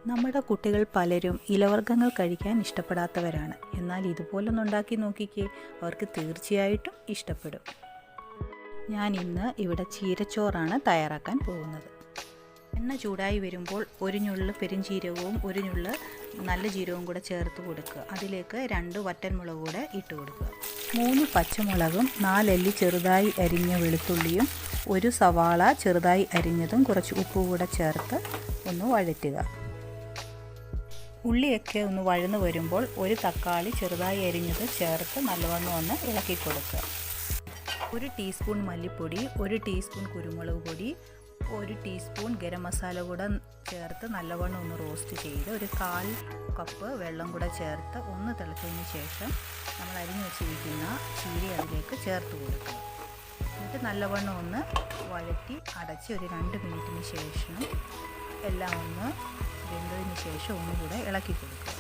നമ്മുടെ കുട്ടികൾ പലരും ഇലവർഗ്ഗങ്ങൾ കഴിക്കാൻ ഇഷ്ടപ്പെടാത്തവരാണ്. എന്നാൽ ഇതുപോലൊന്ന് ഉണ്ടാക്കി നോക്കിക്കേ, അവർക്ക് തീർച്ചയായിട്ടും ഇഷ്ടപ്പെടും. ഞാൻ ഇന്ന് ഇവിടെ ചീരച്ചോറാണ് തയ്യാറാക്കാൻ പോകുന്നത്. എണ്ണ ചൂടായി വരുമ്പോൾ ഒരു ഞുള്ള് പെരുംജീരകവും ഒരു ഞുള്ള് നല്ല ജീരകവും കൂടെ ചേർത്ത് കൊടുക്കുക. അതിലേക്ക് 2 വറ്റൽമുളക് കൂടെ ഇട്ട് കൊടുക്കുക. 3 പച്ചമുളകും 4 അല്ലി ചെറുതായി അരിഞ്ഞ വെളുത്തുള്ളിയും 1 സവാള ചെറുതായി അരിഞ്ഞതും കുറച്ച് ഉപ്പ് കൂടെ ചേർത്ത് ഒന്ന് വഴറ്റുക. ഉള്ളിയൊക്കെ ഒന്ന് വഴന്നു വരുമ്പോൾ 1 തക്കാളി ചെറുതായി അരിഞ്ഞത് ചേർത്ത് നല്ലവണ്ണം ഒന്ന് ഇളക്കി കൊടുക്കുക. 1 ടീസ്പൂൺ മല്ലിപ്പൊടി, 1 ടീസ്പൂൺ കുരുമുളക് പൊടി, 1 ടീസ്പൂൺ ഗരം മസാല കൂടെ ചേർത്ത് നല്ലവണ്ണം ഒന്ന് റോസ്റ്റ് ചെയ്ത് 1/4 കപ്പ് വെള്ളം കൂടെ ചേർത്ത് ഒന്ന് തിളച്ചതിന് ശേഷം നമ്മൾ അരിഞ്ഞു വെച്ചിരിക്കുന്ന ചീര അതിലേക്ക് ചേർത്ത് കൊടുക്കുക. എന്നിട്ട് നല്ലവണ്ണം ഒന്ന് വഴറ്റി അടച്ച് ഒരു 2 മിനിറ്റിന് ശേഷം എല്ലാം ഒന്ന് വെന്തതിന് ശേഷം ഒന്നുകൂടെ ഇളക്കി കൊടുക്കുക.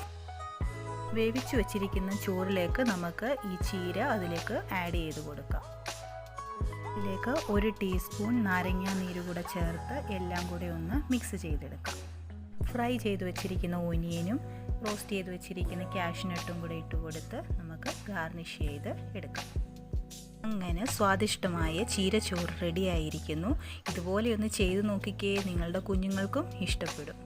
വേവിച്ച് വെച്ചിരിക്കുന്ന ചോറിലേക്ക് നമുക്ക് ഈ ചീര അതിലേക്ക് ആഡ് ചെയ്ത് കൊടുക്കാം. ഇതിലേക്ക് 1 ടീസ്പൂൺ നാരങ്ങ നീര് കൂടെ ചേർത്ത് എല്ലാം കൂടെ ഒന്ന് മിക്സ് ചെയ്തെടുക്കാം. ഫ്രൈ ചെയ്ത് വെച്ചിരിക്കുന്ന ഓനിയനും റോസ്റ്റ് ചെയ്ത് വെച്ചിരിക്കുന്ന കാഷ്നട്ടും കൂടെ ഇട്ട് കൊടുത്ത് നമുക്ക് ഗാർണിഷ് ചെയ്ത് എടുക്കാം. അങ്ങനെ സ്വാദിഷ്ടമായ ചീരച്ചോറ് റെഡി ആയിരിക്കുന്നു. ഇതുപോലെ ഒന്ന് ചെയ്ത് നോക്കിക്കേ, നിങ്ങളുടെ കുഞ്ഞുങ്ങൾക്കും ഇഷ്ടപ്പെടും.